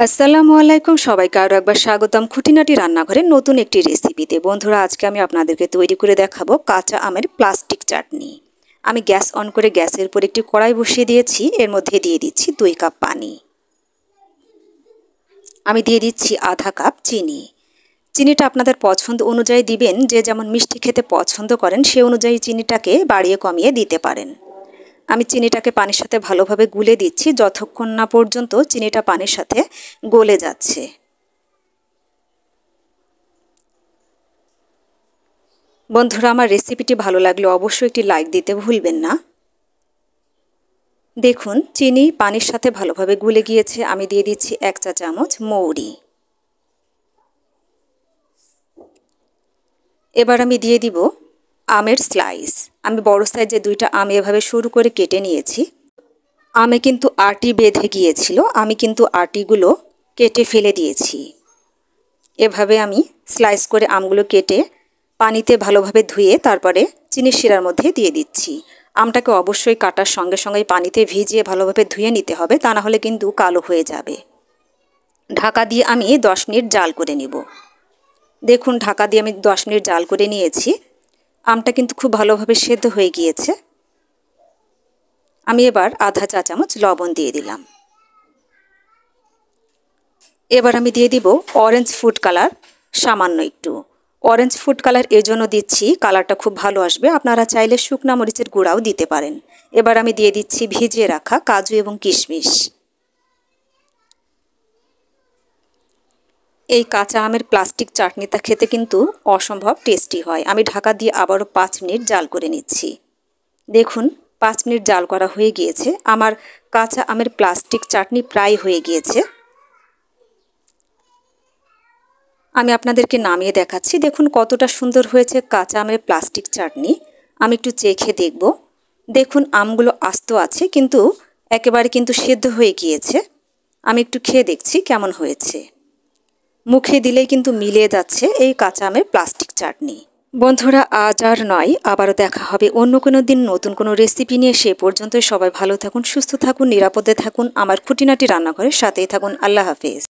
আসসালামু আলাইকুম সবাইকে আরও একবার স্বাগতম খুঁটিনাটি রান্নাঘরের নতুন একটি রেসিপিতে। বন্ধুরা, আজকে আমি আপনাদেরকে তৈরি করে দেখাবো কাঁচা আমের প্লাস্টিক চাটনি। আমি গ্যাস অন করে গ্যাসের উপর একটি কড়াই বসিয়ে দিয়েছি। এর মধ্যে দিয়ে দিচ্ছি 2 কাপ পানি। আমি দিয়ে দিচ্ছি আধা কাপ চিনি। চিনিটা আপনাদের পছন্দ অনুযায়ী দিবেন। যে যেমন মিষ্টি খেতে পছন্দ করেন সে অনুযায়ী চিনিটাকে বাড়িয়ে কমিয়ে দিতে পারেন। আমি চিনিটাকে পানির সাথে ভালোভাবে গুলে দিচ্ছি যতক্ষণ না পর্যন্ত চিনিটা পানির সাথে গলে যাচ্ছে। বন্ধুরা, আমার রেসিপিটি ভালো লাগলে অবশ্যই একটি লাইক দিতে ভুলবেন না। দেখুন, চিনি পানির সাথে ভালোভাবে গুলে গিয়েছে। আমি দিয়ে দিচ্ছি 1 চা চামচ মৌরি। এবার আমি দিয়ে দিব আমের স্লাইস। আমি বড় সাইজে 2টা আম এভাবে সরু করে কেটে নিয়েছি। আমে কিন্তু আটি বেঁধে গিয়েছিল, আমি কিন্তু আটিগুলো কেটে ফেলে দিয়েছি। এভাবে আমি স্লাইস করে আমগুলো কেটে পানিতে ভালোভাবে ধুয়ে তারপরে চিনির শিরার মধ্যে দিয়ে দিচ্ছি। আমটাকে অবশ্যই কাটার সঙ্গে সঙ্গেই পানিতে ভিজিয়ে ভালোভাবে ধুয়ে নিতে হবে, তা না হলে কিন্তু কালো হয়ে যাবে। ঢাকা দিয়ে আমি 10 মিনিট জাল করে নেব। দেখুন, ঢাকা দিয়ে আমি 10 মিনিট জাল করে নিয়েছি। আমটা কিন্তু খুব ভালোভাবে সেদ্ধ হয়ে গিয়েছে। আমি এবার আধা চা চামচ লবণ দিয়ে দিলাম। এবার আমি দিয়ে দিব অরেঞ্জ ফুড কালার, সামান্য একটু। অরেঞ্জ ফুড কালার এজন্য দিচ্ছি, কালারটা খুব ভালো আসবে। আপনারা চাইলে শুকনা মরিচের গুঁড়াও দিতে পারেন। এবার আমি দিয়ে দিচ্ছি ভিজিয়ে রাখা কাজু এবং কিশমিশ। এই কাঁচা আমের প্লাস্টিক চাটনিটা খেতে কিন্তু অসম্ভব টেস্টি হয়। আমি ঢাকা দিয়ে আবারও 5 মিনিট জাল করে নিচ্ছি। দেখুন, 5 মিনিট জাল করা হয়ে গিয়েছে। আমার কাঁচা আমের প্লাস্টিক চাটনি প্রায় হয়ে গিয়েছে। আমি আপনাদেরকে নামিয়ে দেখাচ্ছি। দেখুন কতটা সুন্দর হয়েছে কাঁচা আমের প্লাস্টিক চাটনি। আমি একটু চেখে দেখব। দেখুন, আমগুলো আস্ত আছে কিন্তু একেবারে কিন্তু সেদ্ধ হয়ে গিয়েছে। আমি একটু খেয়ে দেখছি কেমন হয়েছে। মুখে দিলেই কিন্তু মিলিয়ে যাচ্ছে এই কাঁচা আমের প্লাস্টিক চাটনি। বন্ধুরা, আজ আর নয়, আবারও দেখা হবে অন্য কোনো দিন নতুন কোনো রেসিপি নিয়ে। সে পর্যন্ত সবাই ভালো থাকুন, সুস্থ থাকুন, নিরাপদে থাকুন। আমার খুঁটিনাটি রান্নাঘরের সাথেই থাকুন। আল্লাহ হাফেজ।